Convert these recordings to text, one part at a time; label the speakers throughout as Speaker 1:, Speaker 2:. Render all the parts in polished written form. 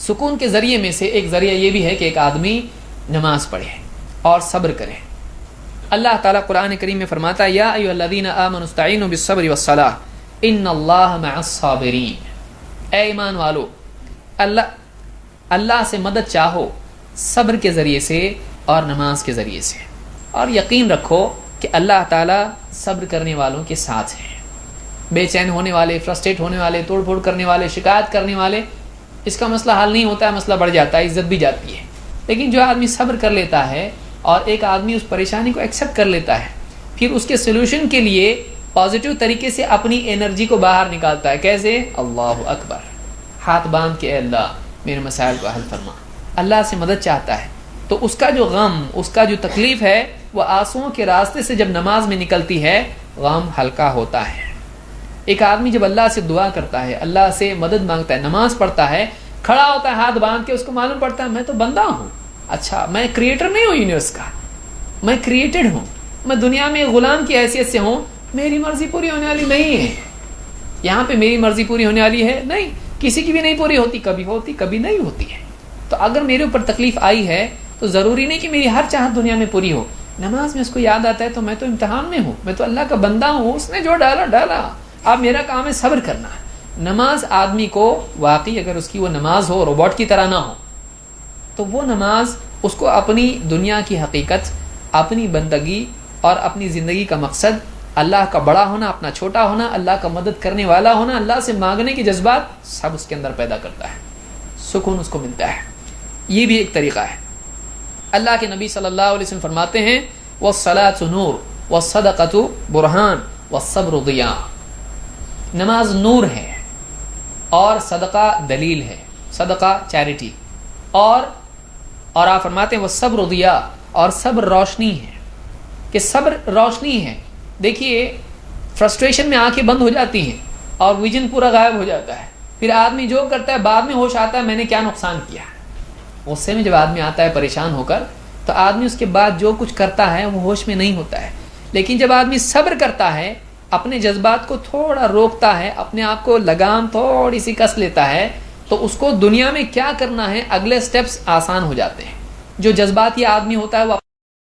Speaker 1: سکون کے ذریعے میں سے ایک ذریعہ یہ بھی ہے کہ ایک آدمی نماز پڑھے اور صبر کرے. اللہ تعالیٰ قرآن کریم میں فرماتا ہے یا ایھا الذین آمنوا استعینوا بالصبر والصلاۃ ان اللہ مع الصابرین. اے ایمان والو، اللہ سے مدد چاہو صبر کے ذریعے سے اور نماز کے ذریعے سے، اور یقین رکھو کہ اللہ تعالیٰ صبر کرنے والوں کے ساتھ ہیں. بے چین ہونے والے، فرسٹریٹ ہونے والے، توڑ پھوڑ کرنے والے، شکایت کرنے والے، اس کا مسئلہ حل نہیں ہوتا ہے، مسئلہ بڑھ جاتا ہے، عزت بھی جاتی ہے. لیکن جو آدمی صبر کر لیتا ہے اور ایک آدمی اس پریشانی کو ایکسیپٹ کر لیتا ہے، پھر اس کے سلوشن کے لیے پازیٹیو طریقے سے اپنی انرجی کو باہر نکالتا ہے. کیسے؟ اللہ اکبر، ہاتھ باندھ کے اے اللہ میرے مسائل کو حل فرما. اللہ سے مدد چاہتا ہے تو اس کا جو غم، اس کا جو تکلیف ہے، وہ آنسوؤں کے راستے سے جب نماز میں نکلتی ہے غم ہلکا ہوتا ہے. ایک آدمی جب اللہ سے دعا کرتا ہے، اللہ سے مدد مانگتا ہے، نماز پڑھتا ہے، کھڑا ہوتا ہے ہاتھ باندھ کے، اس کو معلوم پڑتا ہے میں تو بندہ ہوں. اچھا، میں کریٹر نہیں ہوں یونیورس کا، میں کریٹڈ ہوں، میں دنیا میں غلام کی حیثیت سے ہوں. میری مرضی پوری ہونے والی نہیں ہے یہاں پہ، میری مرضی پوری ہونے والی ہے نہیں، کسی کی بھی نہیں پوری ہوتی، کبھی ہوتی کبھی نہیں ہوتی ہے. تو اگر میرے اوپر تکلیف آئی ہے تو ضروری نہیں کہ میری ہر چاہت دنیا میں پوری ہو. نماز میں اس کو یاد آتا ہے تو میں تو امتحان میں ہوں، میں تو اللہ کا بندہ ہوں، اس نے جو ڈالا. اب میرا کام ہے صبر کرنا. نماز آدمی کو واقعی اگر اس کی وہ نماز ہو، روبوٹ کی طرح نہ ہو، تو وہ نماز اس کو اپنی دنیا کی حقیقت، اپنی بندگی اور اپنی زندگی کا مقصد، اللہ کا بڑا ہونا، اپنا چھوٹا ہونا، اللہ کا مدد کرنے والا ہونا، اللہ سے مانگنے کے جذبات سب اس کے اندر پیدا کرتا ہے. سکون اس کو ملتا ہے. یہ بھی ایک طریقہ ہے. اللہ کے نبی صلی اللہ علیہ وسلم فرماتے ہیں وَالصَّلَاةُ نُورٌ وَالصَّدَقَةُ بُرْہان وَالصَّبْرُ ضِیاءٌ. نماز نور ہے اور صدقہ دلیل ہے، صدقہ چیریٹی، اور آپ فرماتے ہیں وَالصَّبْرُ ضِیاءٌ، اور صبر روشنی ہے، کہ صبر روشنی ہے. دیکھیے فرسٹریشن میں آنکھیں بند ہو جاتی ہیں اور ویژن پورا غائب ہو جاتا ہے، پھر آدمی جو کرتا ہے بعد میں ہوش آتا ہے میں نے کیا نقصان کیا. غصے میں جب آدمی آتا ہے پریشان ہو کر تو آدمی اس کے بعد جو کچھ کرتا ہے وہ ہوش میں نہیں ہوتا ہے. لیکن جب آدمی صبر کرتا ہے، اپنے جذبات کو تھوڑا روکتا ہے، اپنے آپ کو لگام تھوڑی سی کس لیتا ہے، تو اس کو دنیا میں کیا کرنا ہے اگلے سٹیپس آسان ہو جاتے ہیں. جو جذباتی آدمی ہوتا ہے وہ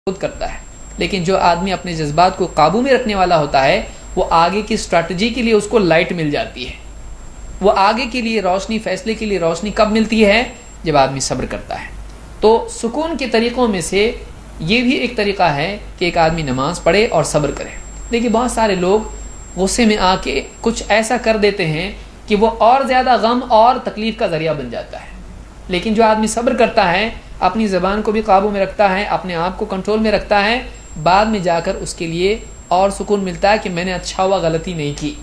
Speaker 1: خود کرتا ہے، لیکن جو آدمی اپنے جذبات کو قابو میں رکھنے والا ہوتا ہے وہ آگے کی اسٹریٹجی کے لیے اس کو لائٹ مل جاتی ہے. وہ آگے کے لیے روشنی، فیصلے کے لیے روشنی کب ملتی ہے؟ جب آدمی صبر کرتا ہے. تو سکون کے طریقوں میں سے یہ بھی ایک طریقہ ہے کہ ایک آدمی نماز پڑھے اور صبر کرے. دیکھیے بہت سارے لوگ غصے میں آ کے کچھ ایسا کر دیتے ہیں کہ وہ اور زیادہ غم اور تکلیف کا ذریعہ بن جاتا ہے. لیکن جو آدمی صبر کرتا ہے، اپنی زبان کو بھی قابو میں رکھتا ہے، اپنے آپ کو کنٹرول میں رکھتا ہے، بعد میں جا کر اس کے لیے اور سکون ملتا ہے کہ میں نے اچھا ہوا غلطی نہیں کی.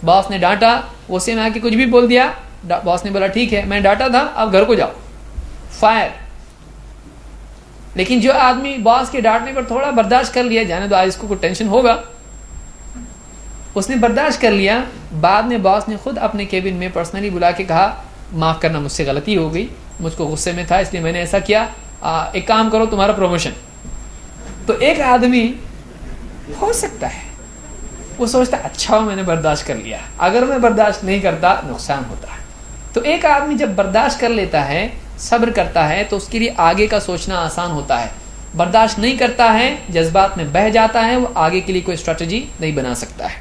Speaker 1: باس نے ڈانٹا، غصے میں آ کے کچھ بھی بول دیا، باس نے بولا ٹھیک ہے میں ڈانٹا تھا اب گھر کو جاؤ، فائر. لیکن جو آدمی باس کے ڈانٹنے پر تھوڑا برداشت کر لیا، جانے دو آج اس کو کوئی ٹینشن ہوگا، اس نے برداشت کر لیا، بعد میں باس نے خود اپنے کیبن میں پرسنلی بلا کے کہا معاف کرنا مجھ سے غلطی ہو گئی، مجھ کو غصے میں تھا اس لیے میں نے ایسا کیا، ایک کام کرو تمہارا پروموشن. تو ایک آدمی ہو سکتا ہے وہ سوچتا ہے اچھا میں نے برداشت کر لیا، اگر میں برداشت نہیں کرتا نقصان ہوتا ہے. تو ایک آدمی جب برداشت کر لیتا ہے، صبر کرتا ہے، تو اس کے لیے آگے کا سوچنا آسان ہوتا ہے. برداشت نہیں کرتا ہے، جذبات میں بہہ جاتا ہے، وہ آگے کے لیے کوئی اسٹریٹجی نہیں بنا سکتا ہے.